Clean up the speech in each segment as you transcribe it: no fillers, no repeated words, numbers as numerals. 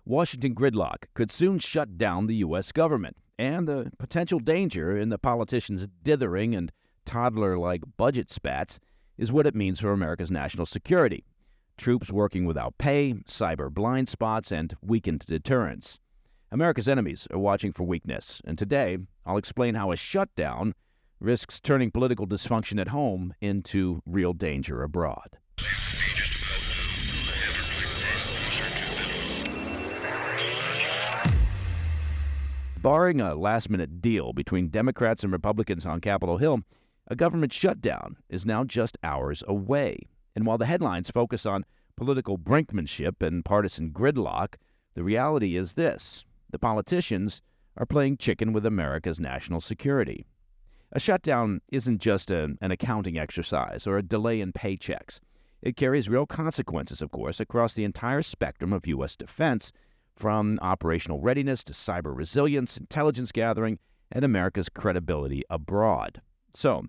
Washington gridlock could soon shut down the U.S. government, and the potential danger in the politicians' dithering and toddler-like budget spats is what it means for America's national security. Troops working without pay, cyber blind spots, and weakened deterrence. America's enemies are watching for weakness, and today I'll explain how a shutdown risks turning political dysfunction at home into real danger abroad. Barring a last-minute deal between Democrats and Republicans on Capitol Hill, a government shutdown is now just hours away. And while the headlines focus on political brinkmanship and partisan gridlock, the reality is this: the politicians are playing chicken with America's national security. A shutdown isn't just an accounting exercise or a delay in paychecks. It carries real consequences, of course, across the entire spectrum of U.S. defense, from operational readiness to cyber resilience, intelligence gathering, and America's credibility abroad. So,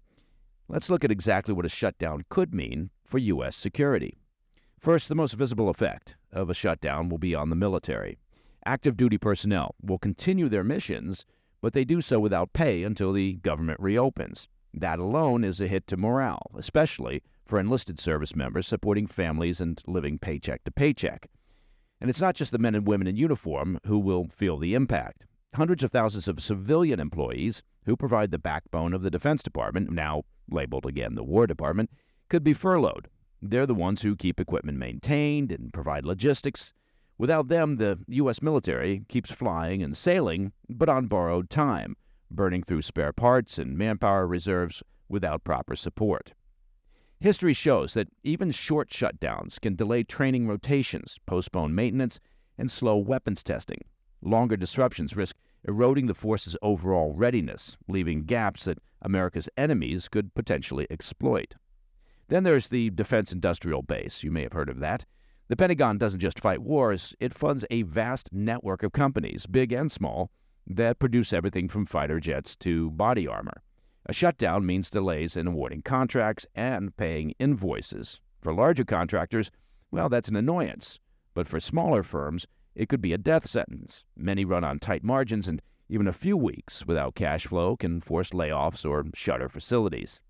let's look at exactly what a shutdown could mean for U.S. security. First, the most visible effect of a shutdown will be on the military. Active duty personnel will continue their missions, but they do so without pay until the government reopens. That alone is a hit to morale, especially for enlisted service members supporting families and living paycheck to paycheck. And it's not just the men and women in uniform who will feel the impact. Hundreds of thousands of civilian employees who provide the backbone of the Defense Department, now labeled again the War Department, could be furloughed. They're the ones who keep equipment maintained and provide logistics. Without them, the U.S. military keeps flying and sailing, but on borrowed time, burning through spare parts and manpower reserves without proper support. History shows that even short shutdowns can delay training rotations, postpone maintenance, and slow weapons testing. Longer disruptions risk eroding the force's overall readiness, leaving gaps that America's enemies could potentially exploit. Then there's the defense industrial base. You may have heard of that. The Pentagon doesn't just fight wars, it funds a vast network of companies, big and small, that produce everything from fighter jets to body armor. A shutdown means delays in awarding contracts and paying invoices. For larger contractors, well, that's an annoyance. But for smaller firms, it could be a death sentence. Many run on tight margins, and even a few weeks without cash flow can force layoffs or shutter facilities.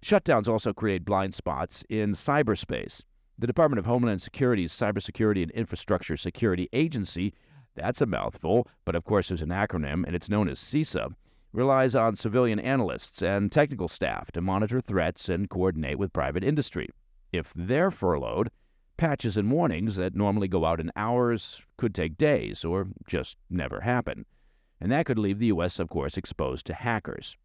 Shutdowns also create blind spots in cyberspace. The Department of Homeland Security's Cybersecurity and Infrastructure Security Agency, that's a mouthful, but of course there's an acronym, and it's known as CISA, relies on civilian analysts and technical staff to monitor threats and coordinate with private industry. If they're furloughed, patches and warnings that normally go out in hours could take days or just never happen. And that could leave the U.S., of course, exposed to hackers.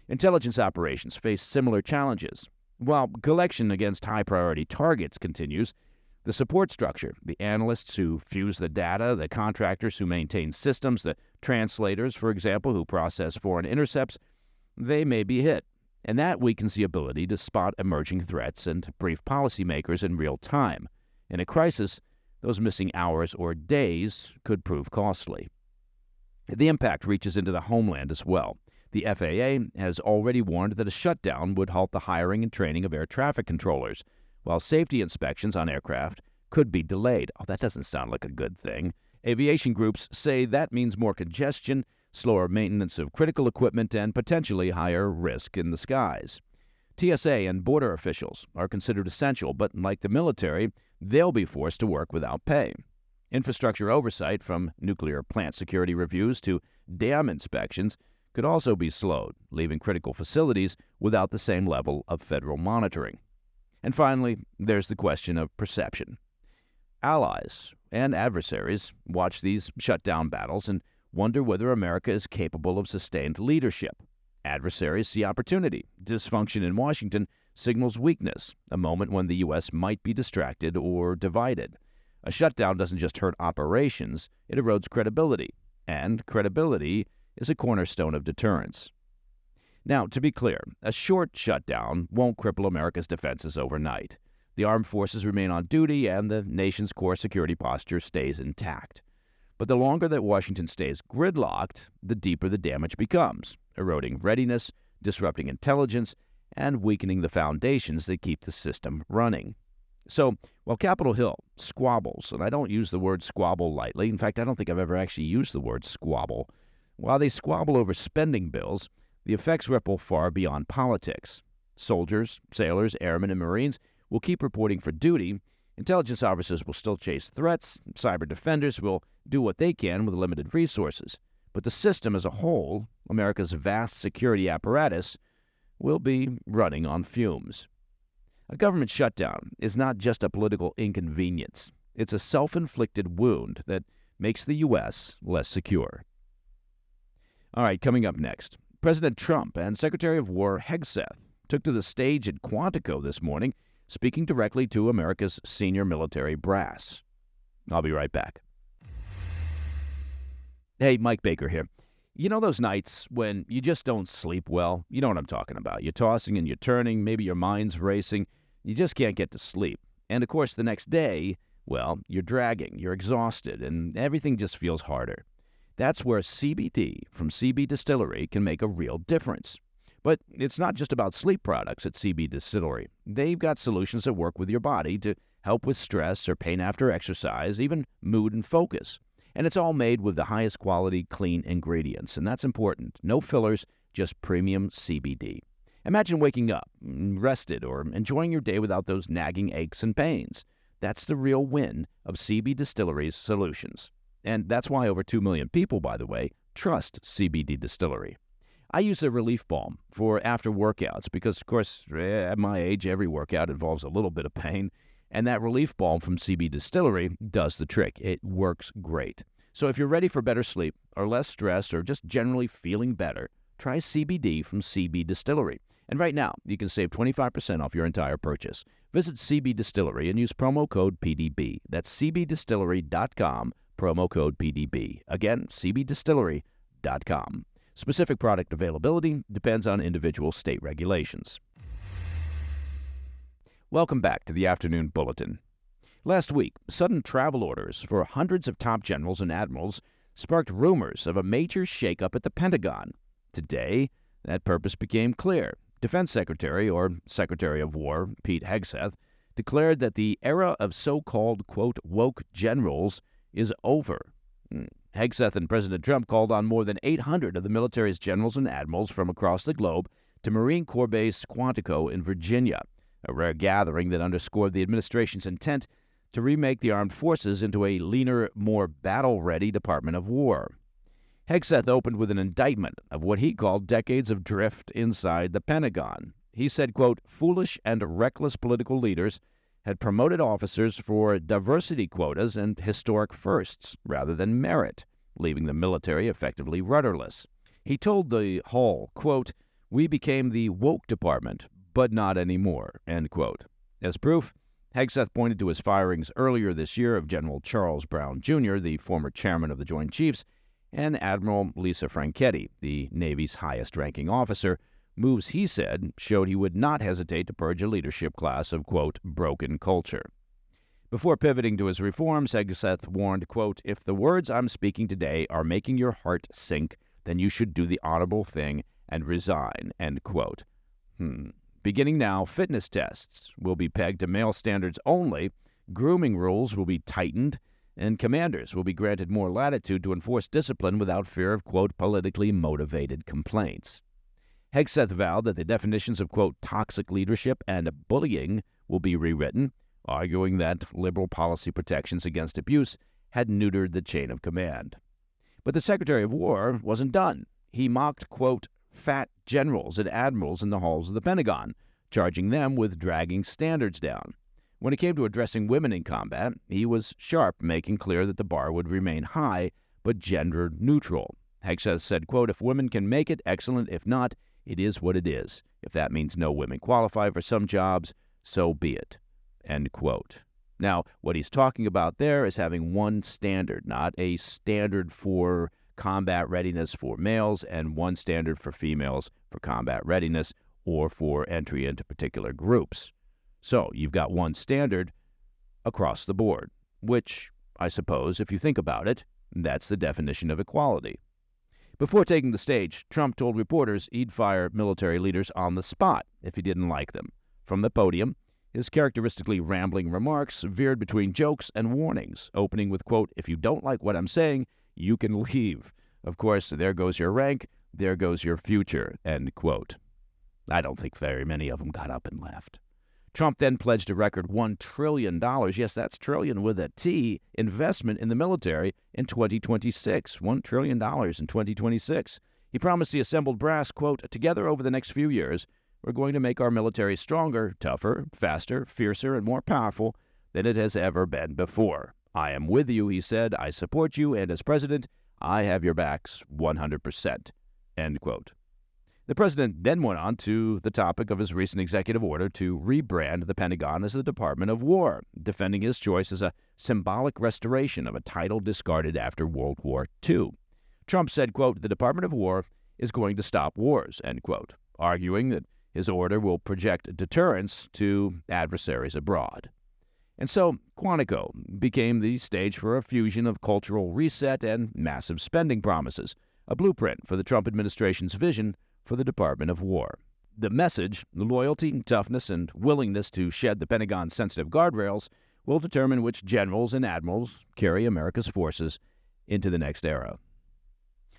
Intelligence operations face similar challenges. While collection against high-priority targets continues, the support structure, the analysts who fuse the data, the contractors who maintain systems, the translators, for example, who process foreign intercepts, they may be hit. And that weakens the ability to spot emerging threats and brief policymakers in real time. In a crisis, those missing hours or days could prove costly. The impact reaches into the homeland as well. The FAA has already warned that a shutdown would halt the hiring and training of air traffic controllers, while safety inspections on aircraft could be delayed. Oh, that doesn't sound like a good thing. Aviation groups say that means more congestion, slower maintenance of critical equipment, and potentially higher risk in the skies. TSA and border officials are considered essential, but like the military, they'll be forced to work without pay. Infrastructure oversight, from nuclear plant security reviews to dam inspections, could also be slowed, leaving critical facilities without the same level of federal monitoring. And finally, there's the question of perception. Allies and adversaries watch these shutdown battles and wonder whether America is capable of sustained leadership. Adversaries see opportunity. Dysfunction in Washington signals weakness, a moment when the U.S. might be distracted or divided. A shutdown doesn't just hurt operations, it erodes credibility. And credibility is a cornerstone of deterrence. Now, to be clear, a short shutdown won't cripple America's defenses overnight. The armed forces remain on duty, and the nation's core security posture stays intact. But the longer that Washington stays gridlocked, the deeper the damage becomes, eroding readiness, disrupting intelligence, and weakening the foundations that keep the system running. So, While Capitol Hill squabbles, and I don't use the word squabble lightly. In fact, I don't think I've ever actually used the word squabble. While they squabble over spending bills, the effects ripple far beyond politics. Soldiers, sailors, airmen, and Marines will keep reporting for duty. Intelligence officers will still chase threats. Cyber defenders will do what they can with limited resources. But the system as a whole, America's vast security apparatus, will be running on fumes. A government shutdown is not just a political inconvenience. It's a self-inflicted wound that makes the U.S. less secure. All right, coming up next, President Trump and Secretary of War Hegseth took to the stage at Quantico this morning, speaking directly to America's senior military brass. I'll be right back. Hey, Mike Baker here. You know those nights when you just don't sleep well? You know what I'm talking about. You're tossing and you're turning, maybe your mind's racing. You just can't get to sleep. And, of course, the next day, well, you're dragging, you're exhausted, and everything just feels harder. That's where CBD from CB Distillery can make a real difference. But it's not just about sleep products at CB Distillery. They've got solutions that work with your body to help with stress or pain after exercise, even mood and focus. And it's all made with the highest quality, clean ingredients. And that's important. No fillers, just premium CBD. Imagine waking up, rested, or enjoying your day without those nagging aches and pains. That's the real win of CB Distillery's solutions. And that's why over 2 million people, by the way, trust CBD Distillery. I use a relief balm for after workouts because, of course, at my age, every workout involves a little bit of pain. And that relief balm from CB Distillery does the trick. It works great. So if you're ready for better sleep or less stress or just generally feeling better, try CBD from CB Distillery. And right now, you can save 25% off your entire purchase. Visit CB Distillery and use promo code PDB. That's cbdistillery.com, promo code PDB. Again, cbdistillery.com. Specific product availability depends on individual state regulations. Welcome back to the Afternoon Bulletin. Last week, sudden travel orders for hundreds of top generals and admirals sparked rumors of a major shakeup at the Pentagon. Today, that purpose became clear. Defense Secretary, or Secretary of War, Pete Hegseth, declared that the era of so-called, quote, woke generals is over. Hegseth and President Trump called on more than 800 of the military's generals and admirals from across the globe to Marine Corps Base Quantico in Virginia, a rare gathering that underscored the administration's intent to remake the armed forces into a leaner, more battle-ready Department of War. Hegseth opened with an indictment of what he called decades of drift inside the Pentagon. He said, quote, foolish and reckless political leaders had promoted officers for diversity quotas and historic firsts rather than merit, leaving the military effectively rudderless. He told the Hall, quote, we became the woke department, but not anymore, end quote. As proof, Hegseth pointed to his firings earlier this year of General Charles Brown, Jr., the former chairman of the Joint Chiefs, and Admiral Lisa Franchetti, the Navy's highest-ranking officer, moves he said showed he would not hesitate to purge a leadership class of, quote, broken culture. Before pivoting to his reforms, Hegseth warned, quote, if the words I'm speaking today are making your heart sink, then you should do the honorable thing and resign, end quote. Beginning now, fitness tests will be pegged to male standards only, grooming rules will be tightened, and commanders will be granted more latitude to enforce discipline without fear of, quote, politically motivated complaints. Hegseth vowed that the definitions of, quote, toxic leadership and bullying will be rewritten, arguing that liberal policy protections against abuse had neutered the chain of command. But the Secretary of War wasn't done. He mocked, quote, fat generals and admirals in the halls of the Pentagon, charging them with dragging standards down. When it came to addressing women in combat, he was sharp, making clear that the bar would remain high, but gender neutral. Hegseth said, quote, if women can make it, excellent. If not, it is what it is. If that means no women qualify for some jobs, so be it, end quote. Now, what he's talking about there is having one standard, not a standard for combat readiness for males and one standard for females for combat readiness or for entry into particular groups. So you've got one standard across the board, which, I suppose, if you think about it, that's the definition of equality. Before taking the stage, Trump told reporters he'd fire military leaders on the spot if he didn't like them. From the podium, His characteristically rambling remarks veered between jokes and warnings, opening with, quote, "If you don't like what I'm saying, you can leave. Of course, there goes your rank, there goes your future," end quote. I don't think very many of them got up and left. Trump then pledged a record $1 trillion, yes, that's trillion with a T, investment in the military in 2026, $1 trillion in 2026. He promised the assembled brass, quote, "Together over the next few years, we're going to make our military stronger, tougher, faster, fiercer, and more powerful than it has ever been before. I am with you," he said. "I support you, and as president, I have your backs 100%, end quote. The president then went on to the topic of his recent executive order to rebrand the Pentagon as the Department of War, defending his choice as a symbolic restoration of a title discarded after World War II. Trump said, quote, "The Department of War is going to stop wars," end quote, arguing that his order will project deterrence to adversaries abroad. And so Quantico became the stage for a fusion of cultural reset and massive spending promises, a blueprint for the Trump administration's vision for the Department of War. The message, the loyalty, toughness, and willingness to shed the Pentagon's sensitive guardrails will determine which generals and admirals carry America's forces into the next era.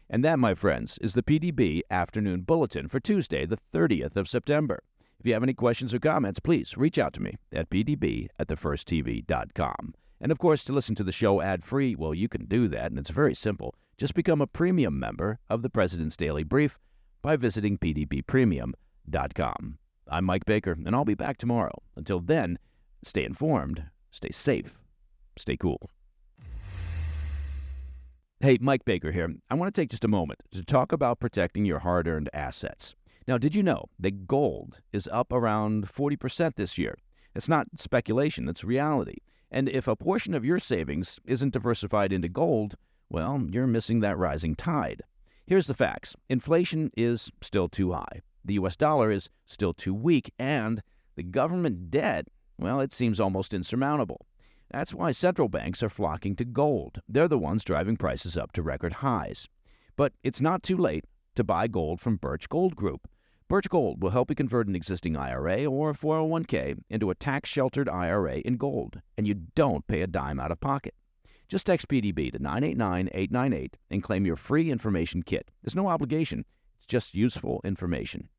And that, my friends, is the PDB Afternoon Bulletin for Tuesday, the 30th of September. If you have any questions or comments, please reach out to me at pdb@thefirsttv.com. And, of course, to listen to the show ad-free, well, you can do that, and it's very simple. Just become a premium member of the President's Daily Brief by visiting pdbpremium.com. I'm Mike Baker, and I'll be back tomorrow. Until then, stay informed, stay safe, stay cool. Hey, Mike Baker here. I want to take just a moment to talk about protecting your hard-earned assets. Now, did you know that gold is up around 40% this year? It's not speculation, it's reality. And if a portion of your savings isn't diversified into gold, well, you're missing that rising tide. Here's the facts. Inflation is still too high. The U.S. dollar is still too weak. And the government debt, well, it seems almost insurmountable. That's why central banks are flocking to gold. They're the ones driving prices up to record highs. But it's not too late to buy gold from Birch Gold Group. Birch Gold will help you convert an existing IRA or 401k into a tax-sheltered IRA in gold, and you don't pay a dime out of pocket. Just text PDB to 989-898 and claim your free information kit. There's no obligation. It's just useful information.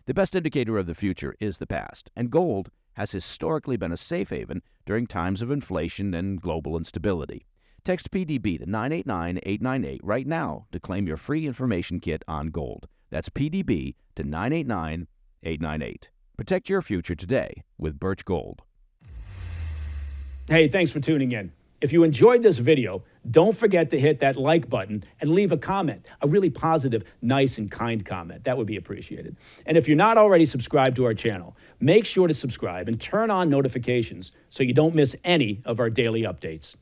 The best indicator of the future is the past, and gold has historically been a safe haven during times of inflation and global instability. Text PDB to 989-898 right now to claim your free information kit on gold. That's PDB to 989-898. Protect your future today with Birch Gold. Hey, thanks for tuning in. If you enjoyed this video, don't forget to hit that like button and leave a comment, a really positive, nice, and kind comment. That would be appreciated. And if you're not already subscribed to our channel, make sure to subscribe and turn on notifications so you don't miss any of our daily updates.